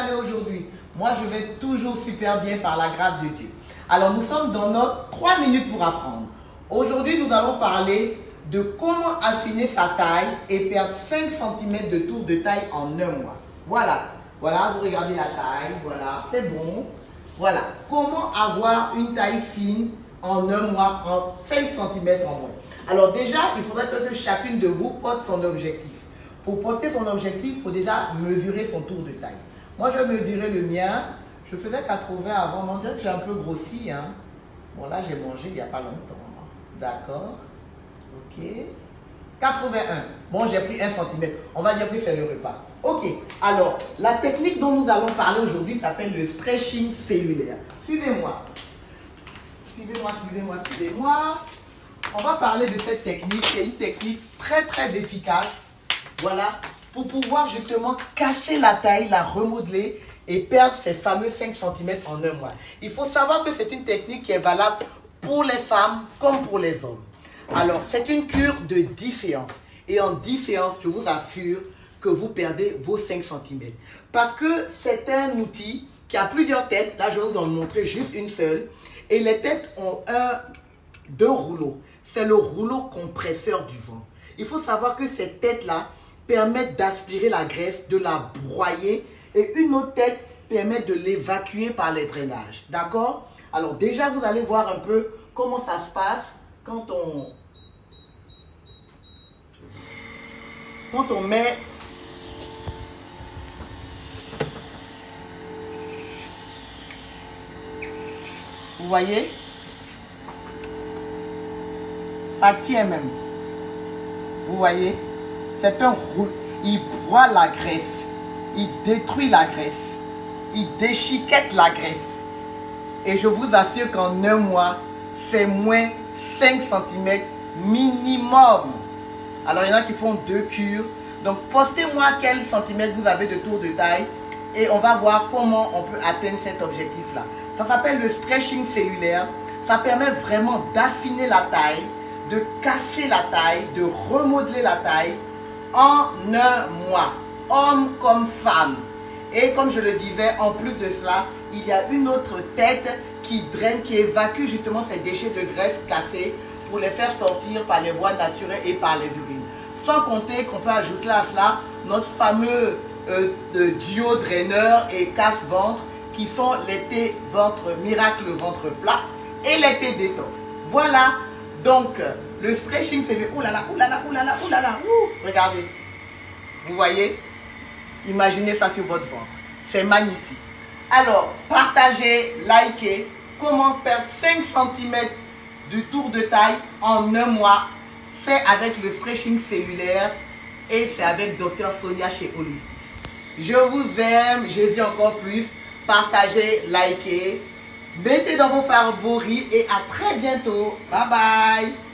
allez aujourd'hui? Moi, je vais toujours super bien par la grâce de Dieu. Alors, nous sommes dans notre 3 minutes pour apprendre. Aujourd'hui, nous allons parler de comment affiner sa taille et perdre 5 cm de tour de taille en un mois. Voilà, voilà, vous regardez la taille, voilà, c'est bon. Voilà, comment avoir une taille fine en un mois, en 5 cm en moins. Alors déjà, il faudrait que chacune de vous pose son objectif. Pour poster son objectif, il faut déjà mesurer son tour de taille. Moi, je vais mesurer le mien. Je faisais 80 avant, mais on dirait que j'ai un peu grossi. Hein. Bon, là, j'ai mangé il n'y a pas longtemps. D'accord. Ok. 81. Bon, j'ai pris 1 cm. On va dire que c'est le repas. Ok. Alors, la technique dont nous allons parler aujourd'hui s'appelle le stretching cellulaire. Suivez-moi. Suivez-moi, suivez-moi, suivez-moi. On va parler de cette technique. C'est une technique très, très efficace. Voilà. Pour pouvoir justement casser la taille, la remodeler et perdre ces fameux 5 cm en un mois. Il faut savoir que c'est une technique qui est valable pour les femmes comme pour les hommes. Alors, c'est une cure de 10 séances. Et en 10 séances, je vous assure que vous perdez vos 5 cm. Parce que c'est un outil qui a plusieurs têtes. Là, je vais vous en montrer juste une seule. Et les têtes ont deux rouleaux. C'est le rouleau compresseur du ventre. Il faut savoir que ces têtes-là permettent d'aspirer la graisse, de la broyer. Et une autre tête permet de l'évacuer par les drainages. D'accord? Alors déjà, vous allez voir un peu comment ça se passe quand on met vous voyez, ça tient même. Vous voyez, c'est un roule. Il broie la graisse, il détruit la graisse, il déchiquette la graisse. Et je vous assure qu'en un mois, c'est moins 5 cm minimum. Alors, il y en a qui font 2 cures. Donc, postez-moi quel centimètre vous avez de tour de taille et on va voir comment on peut atteindre cet objectif-là. Ça s'appelle le stretching cellulaire. Ça permet vraiment d'affiner la taille, de casser la taille, de remodeler la taille en un mois, homme comme femme. Et comme je le disais, en plus de cela, il y a une autre tête qui draine, qui évacue justement ces déchets de graisse cassés pour les faire sortir par les voies naturelles et par les urines. Sans compter qu'on peut ajouter à cela notre fameux duo draineur et casse-ventre qui sont les thés ventre miracle ventre plat et les thés détox. Voilà, donc le stretching c'est le oulala, oulala, oulala, oulala, regardez, vous voyez? Imaginez ça sur votre ventre. C'est magnifique. Alors, partagez, likez. Comment perdre 5 cm de tour de taille en un mois. C'est avec le stretching cellulaire et c'est avec Dr Sonia chez Holistic. Je vous aime. Jésus encore plus. Partagez, likez. Mettez dans vos favoris et à très bientôt. Bye bye.